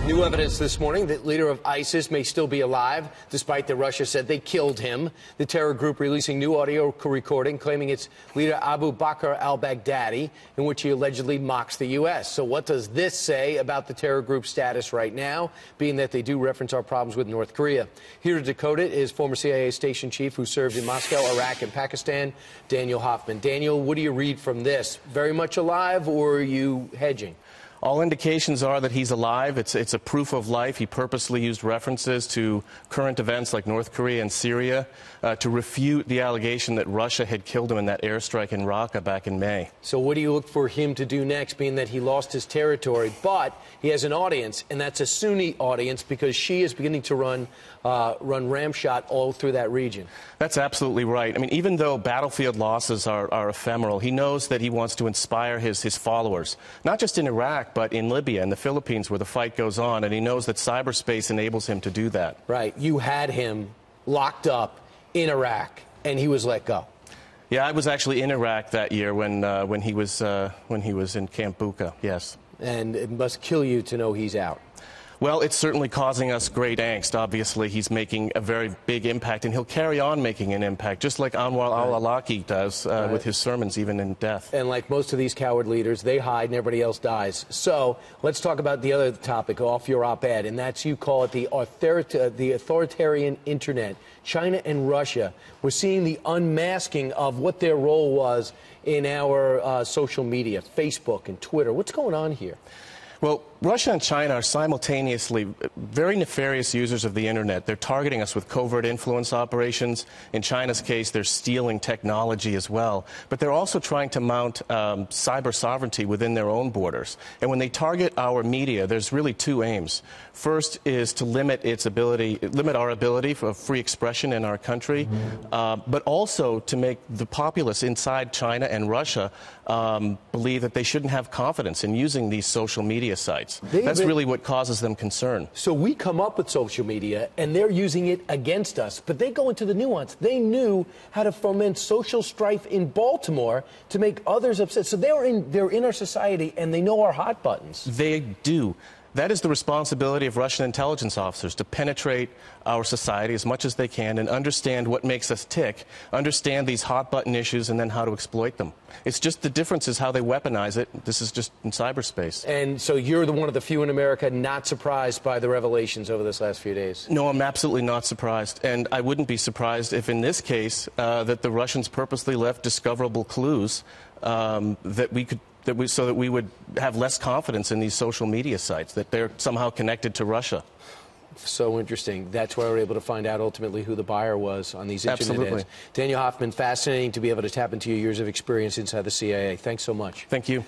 New evidence this morning that leader of ISIS may still be alive, despite that Russia said they killed him. The terror group releasing new audio recording claiming it's leader Abu Bakr al-Baghdadi, in which he allegedly mocks the U.S. So what does this say about the terror group's status right now, being that they do reference our problems with North Korea? Here to decode it is former CIA station chief who served in Moscow, Iraq, and Pakistan, Daniel Hoffman. Daniel, what do you read from this? Very much alive, or are you hedging? All indications are that he's alive. It's a proof of life. He purposely used references to current events like North Korea and Syria to refute the allegation that Russia had killed him in that airstrike in Raqqa back in May. So what do you look for him to do next, being that he lost his territory, but he has an audience, and that's a Sunni audience because she is beginning to run ramshot all through that region? That's absolutely right. I mean, even though battlefield losses are ephemeral, he knows that he wants to inspire his followers, not just in Iraq, but in Libya and the Philippines where the fight goes on, and he knows that cyberspace enables him to do that. Right. You had him locked up in Iraq, and he was let go. Yeah, I was actually in Iraq that year when he was in Camp Bucca, yes. And it must kill you to know he's out. Well, it's certainly causing us great angst. Obviously, he's making a very big impact, and he'll carry on making an impact, just like Anwar al-Awlaki does with his sermons, even in death. And like most of these coward leaders, they hide and everybody else dies. So let's talk about the other topic off your op-ed, and that's, you call it the authoritarian internet. China and Russia, we're seeing the unmasking of what their role was in our social media, Facebook and Twitter. What's going on here? Well, Russia and China are simultaneously very nefarious users of the internet. They're targeting us with covert influence operations. In China's case, they're stealing technology as well. But they're also trying to mount cyber sovereignty within their own borders. And when they target our media, there's really two aims. First is to limit our ability for free expression in our country, but also to make the populace inside China and Russia believe that they shouldn't have confidence in using these social media sites. That's really what causes them concern. So we come up with social media, and they're using it against us. But they go into the nuance. They knew how to foment social strife in Baltimore to make others upset. So they're in our society, and they know our hot buttons. They do. That is the responsibility of Russian intelligence officers, to penetrate our society as much as they can and understand what makes us tick, understand these hot-button issues, and then how to exploit them. It's just the difference is how they weaponize it. This is just in cyberspace. And so you're one of the few in America not surprised by the revelations over this last few days? No, I'm absolutely not surprised. And I wouldn't be surprised if in this case that the Russians purposely left discoverable clues so that we would have less confidence in these social media sites, that they're somehow connected to Russia. So interesting. That's why we're able to find out ultimately who the buyer was on these internet ads. Daniel Hoffman, fascinating to be able to tap into your years of experience inside the CIA. Thanks so much. Thank you.